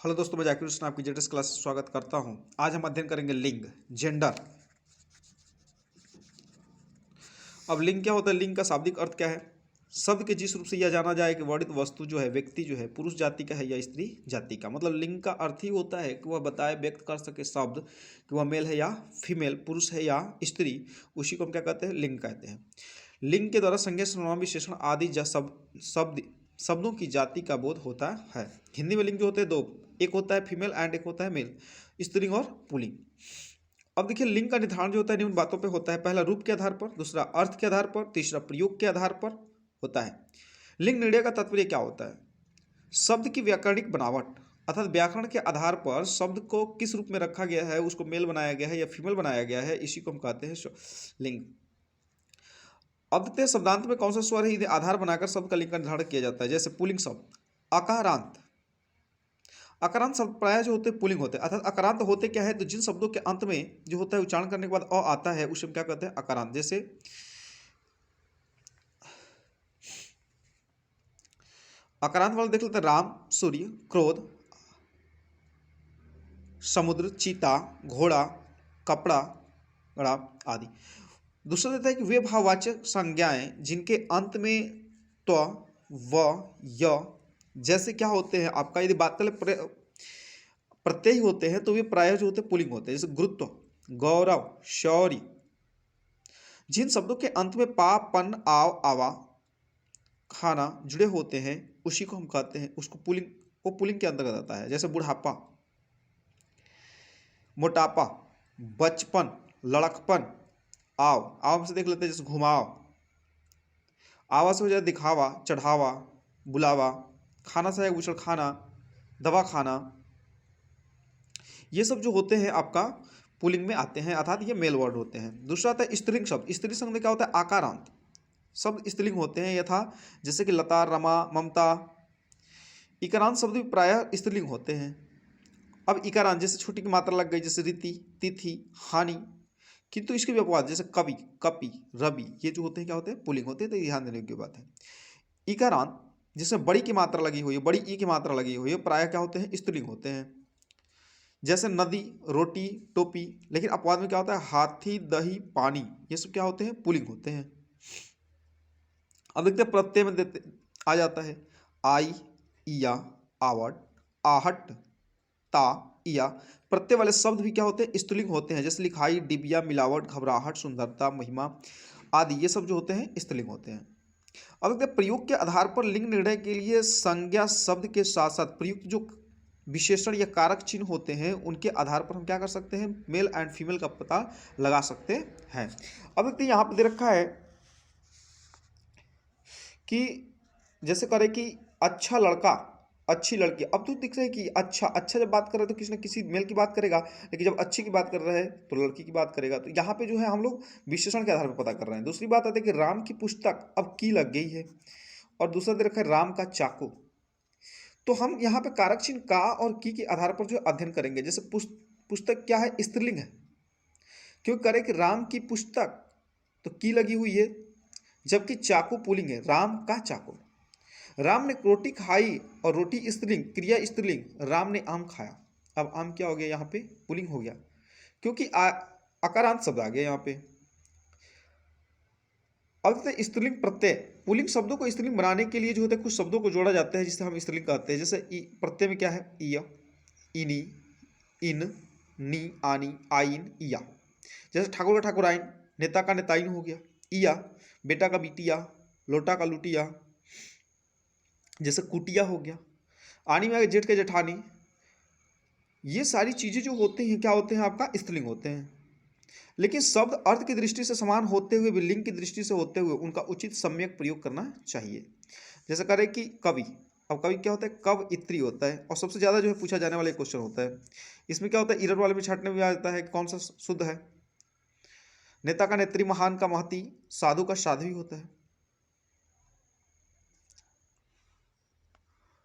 Hello दोस्तों, मैं जाकिर हुसैन आपकी जेटेस क्लास से स्वागत करता हूं। आज हम अध्ययन करेंगे लिंग, जेंडर। अब लिंग क्या होता है? लिंग का शाब्दिक अर्थ क्या है? शब्द के जिस रूप से यह जाना जाए कि वर्णित वस्तु जो है, व्यक्ति जो है, पुरुष जाति का है या स्त्री जाति का। मतलब लिंग का अर्थ ही होता है कि वह बताए, व्यक्त कर सके शब्द कि वह मेल है या फीमेल, पुरुष है या स्त्री। उसी को हम क्या कहते हैं? लिंग कहते हैं। लिंग के द्वारा संज्ञा, सर्वनाम, विशेषण आदि शब्दों की जाति का बोध होता है। हिंदी में लिंग जो होते हैं दो, एक होता है फीमेल एंड एक होता है मेल, स्त्रीलिंग और पुल्लिंग। अब देखिए, लिंग का निर्धारण जो होता है निम्न बातों पे होता है। पहला, रूप के आधार पर। दूसरा, अर्थ के आधार पर। तीसरा, प्रयोग के आधार पर होता है। लिंग निर्णय का तात्पर्य क्या होता है? शब्द की व्याकरणिक बनावट, अर्थात व्याकरण के आधार पर शब्द को किस रूप में रखा गया है, उसको मेल बनाया गया है या फीमेल बनाया गया है, इसी को हम कहते हैं लिंग। अब देखते हैं शब्दांत में कौन सा स्वर है, इन्हें आधार बनाकर शब्द का लिंग का निर्धारण किया जाता है। जैसे पुल्लिंग शब्द अकारांत। अकारांत शब्द प्राय जो होते हैं पुल्लिंग होते हैं। अर्थात अकारांत होते क्या है? तो जिन शब्दों के अंत में जो होता है उच्चारण करने के बाद अ आता है, उसे हम क्या कहते हैं? अकारांत। जैसे अकारांत वाले देख लेते हैं, राम, सूर्य, क्रोध, समुद्र, चीता, घोड़ा, कपड़ा, गड़ा आदि। दूसरा देता है कि वे भाववाचक संज्ञाएं जिनके अंत में त्व, व, य जैसे क्या होते हैं आपका, यदि बात करें प्रत्यय होते हैं तो वे प्रायः जो होते हैं पुल्लिंग होते हैं। जैसे गुरुत्व, गौरव, शौर्य। जिन शब्दों के अंत में पा, पन, आव, आवा, खाना जुड़े होते हैं, उसी को हम कहते हैं, उसको पुल्लिंग, वो पुल्लिंग के अंतर्गत आता है। जैसे बुढ़ापा, मोटापा, बचपन, लड़कपन। आव से देख लेते हैं, जैसे घुमाव। आवा से हो जाए दिखावा, चढ़ावा, बुलावा। खाना से है गुसल खाना, दवा खाना। ये सब जो होते हैं आपका पुल्लिंग में आते हैं, अर्थात ये मेल वर्ड होते हैं। दूसरा आता है स्त्रीलिंग शब्द। स्त्री शब्द में क्या होता है? आकारांत शब्द स्त्रीलिंग होते हैं, यथा जैसे कि लता, रमा, ममता। इकारांत शब्द भी प्रायः स्त्रीलिंग होते हैं। अब इकारांत जैसे छोटी की मात्रा लग गई, जैसे रीति, तिथि, हानि। किंतु इसके भी अपवाद, जैसे कवि, कपि, रवि, ये जो होते हैं क्या होते हैं? पुल्लिंग होते हैं। तो ध्यान देने की बात है। इकारांत जिसमें बड़ी की मात्रा लगी हुई है, बड़ी ई की मात्रा लगी हुई है, प्रायः क्या होते हैं? स्त्रीलिंग होते हैं। जैसे नदी, रोटी, टोपी। लेकिन अपवाद में क्या होता है? हाथी, दही, पानी, ये सब क्या होते हैं? पुल्लिंग होते हैं। अब देखते हैं प्रत्यय में देते आ जाता है, आई, इया, आवट, आहट, ता, इया। प्रत्यय वाले शब्द भी क्या होते हैं? स्त्रीलिंग होते हैं। जैसे लिखाई, डिबिया, मिलावट, घबराहट, सुंदरता, महिमा आदि, ये सब जो होते हैं स्त्रीलिंग होते हैं। अब देखते हैं प्रयोग के आधार पर लिंग निर्णय के लिए संज्ञा शब्द के साथ साथ प्रयुक्त जो विशेषण या कारक चिन्ह होते हैं, उनके आधार पर हम क्या कर सकते हैं? मेल एंड फीमेल का पता लगा सकते हैं। अब देखते हैं यहाँ पर दे रखा है कि जैसे करे कि अच्छा लड़का, अच्छी लड़की। अब तो दिख रहा है कि अच्छा जब बात कर रहे हैं तो किसी न किसी मेल की बात करेगा, लेकिन जब अच्छी की बात कर रहे हैं तो लड़की की बात करेगा। तो यहाँ पे जो है हम लोग विशेषण के आधार पर पता कर रहे हैं। दूसरी बात आती है कि राम की पुस्तक, अब की लग गई है। और दूसरा दे रखा है राम का चाकू। तो हम यहाँ पे कारक चिन्ह का और की के आधार पर जो अध्ययन करेंगे। जैसे पुस्तक क्या है? स्त्रीलिंग है। क्यों करे कि राम की पुस्तक, तो की लगी हुई है, जबकि चाकू पुल्लिंग है, राम का चाकू। राम ने रोटी खाई, और रोटी स्त्रीलिंग, क्रिया स्त्रीलिंग, राम ने आम खाया। अब आम क्या हो गया? यहाँ पे पुल्लिंग हो गया, क्योंकि अकारांत शब्द आ गया यहाँ पे। अब स्त्रीलिंग प्रत्यय, पुल्लिंग शब्दों को स्त्रीलिंग बनाने के लिए जो होता है कुछ शब्दों को जोड़ा जाता है, जिसे हम स्त्रीलिंग कहते हैं। जैसे प्रत्यय में क्या है? इय, इनी, इन, नी, आनी, आइन, इया। जैसे ठाकुर का ठाकुराइन, नेता का नेताइन हो गया। इया, बेटा का बिटिया, लोटा का लुटिया। जैसे कुटिया हो गया। आनी में आ गया जेठ का जेठानी। ये सारी चीज़ें जो होती हैं क्या होते हैं? आपका स्त्रीलिंग होते हैं। लेकिन शब्द अर्थ की दृष्टि से समान होते हुए भी लिंग की दृष्टि से होते हुए उनका उचित सम्यक प्रयोग करना चाहिए। जैसे करें कि कवि। अब कवि क्या होता है? कव इत्री होता है, और सबसे ज़्यादा जो है पूछा जाने वाला क्वेश्चन होता है। इसमें क्या होता है? इरर वाले में छाटने में आ जाता है कौन सा शुद्ध है। नेता का नेत्री, महान का महती, साधु का साध्वी होता है।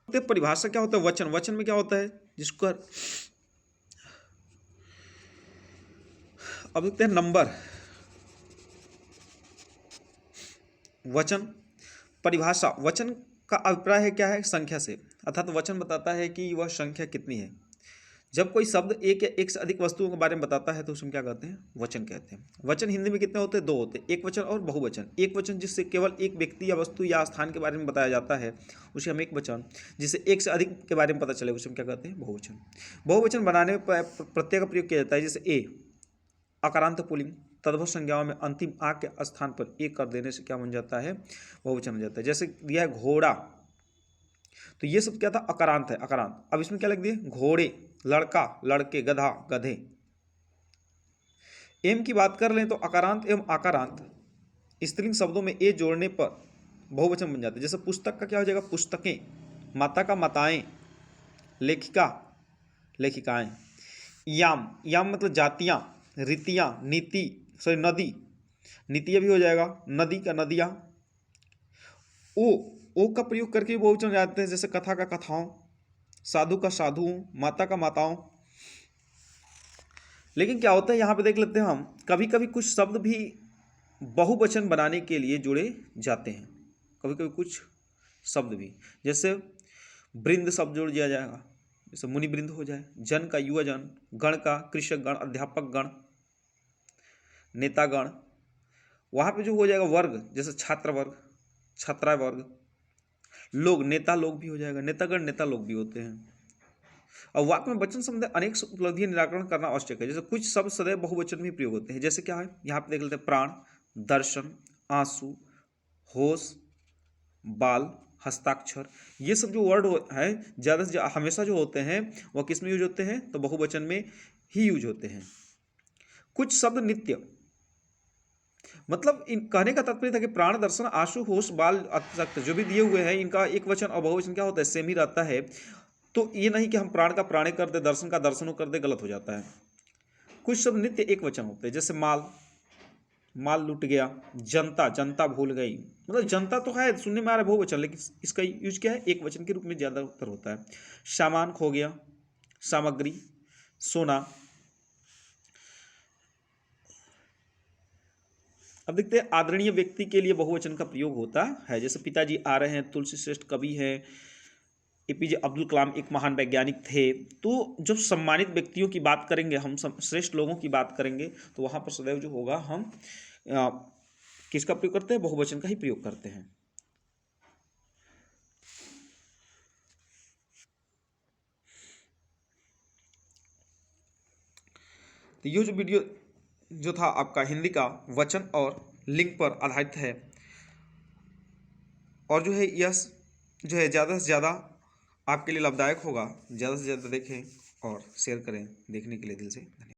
परिभाषा क्या होता है? वचन। वचन में क्या होता है? जिसको अब देखते हैं नंबर। वचन परिभाषा, वचन का अभिप्राय है क्या है? संख्या से। अर्थात वचन बताता है कि वह संख्या कितनी है। जब कोई शब्द एक या एक से अधिक वस्तुओं के बारे में बताता है तो उसमें क्या कहते हैं, वचन कहते हैं। वचन हिंदी में कितने होते हैं, दो होते हैं, एक वचन और बहुवचन। एक वचन जिससे केवल एक व्यक्ति या वस्तु या स्थान के बारे में बताया जाता है उसे हम एक वचन, जिसे एक से अधिक के बारे में पता चले उसे हम क्या कहते हैं, बहुवचन। बहुवचन बनाने पर प्रत्यय का प्रयोग किया जाता है, जैसे ए अकारांत पुल्लिंग, तद्भव संज्ञाओं में अंतिम आ के स्थान पर एक कर देने से क्या बन जाता है, बहुवचन बन जाता है। जैसे दिया है घोड़ा, तो ये सब क्या था, अकारांत है, अकारांत। अब इसमें क्या लिख दिए, घोड़े, लड़का, लड़के, गधा, गधे। एम की बात कर लें तो अकारांत एवं आकारांत स्त्रीलिंग शब्दों में ए जोड़ने पर बहुवचन बन जाते हैं। जैसे पुस्तक का क्या हो जाएगा, पुस्तकें, माता का माताएं, लेखिका, लेखिकाएं। याम, याम मतलब जातियां, रीतियां, नीति, सॉरी नदी, नीतियां भी हो जाएगा, नदी का नदियां। ओ का प्रयोग करके बहुवचन जाते हैं, जैसे कथा का कथाओं, साधु का साधुओं, माता का माताओं। लेकिन क्या होता है यहाँ पे देख लेते हैं हम, कभी कभी कुछ शब्द भी बहुवचन बनाने के लिए जुड़े जाते हैं। कभी कभी कुछ शब्द भी, जैसे वृंद शब्द जोड़ दिया जाएगा, जैसे मुनि वृंद हो जाए, जन का युवा जन, गण का कृषक गण, अध्यापक गण, नेतागण। वहाँ पे जो हो जाएगा वर्ग, जैसे छात्र वर्ग, छात्रा वर्ग। लोग, नेता लोग भी हो जाएगा, नेतागण नेता लोग भी होते हैं। और वाक्य में वचन संबंधी अनेक उपलब्धि निराकरण करना आवश्यक है। जैसे कुछ शब्द सदैव बहुवचन में प्रयोग होते हैं, जैसे क्या है यहाँ पे देख लेते हैं, प्राण, दर्शन, आंसू, होश, बाल, हस्ताक्षर। ये सब जो वर्ड है ज़्यादा से हमेशा जो होते हैं वह किस में यूज होते हैं, तो बहुवचन में ही यूज होते हैं। कुछ शब्द नित्य, मतलब इन कहने का तात्पर्य था कि प्राण, दर्शन, आंसू, होश, बाल, हस्ताक्षर जो भी दिए हुए हैं इनका एक वचन और बहुवचन क्या होता है, सेम ही रहता है। तो ये नहीं कि हम प्राण का प्राणे कर दे, दर्शन का दर्शनों कर दे, गलत हो जाता है। कुछ शब्द नित्य एक वचन होते हैं, जैसे माल, माल लूट गया, जनता, जनता भूल गई। मतलब जनता तो है सुनने में आ रहा है बहुवचन, लेकिन इसका यूज क्या है, एक वचन के रूप में ज्यादातर होता है। सामान खो गया, सामग्री, सोना। अब देखते हैं आदरणीय व्यक्ति के लिए बहुवचन का प्रयोग होता है, जैसे पिताजी आ रहे हैं, तुलसी श्रेष्ठ कवि है, एपीजे अब्दुल कलाम एक महान वैज्ञानिक थे। तो जब सम्मानित व्यक्तियों की बात करेंगे, हम श्रेष्ठ लोगों की बात करेंगे, तो वहाँ पर सदैव जो होगा हम किसका प्रयोग करते हैं, बहुवचन का ही प्रयोग करते हैं। तो ये जो वीडियो जो था आपका हिंदी का वचन और लिंग पर आधारित है, और जो है यह जो है ज़्यादा से ज़्यादा आपके लिए लाभदायक होगा। ज़्यादा से ज़्यादा देखें और शेयर करें। देखने के लिए दिल से धन्यवाद।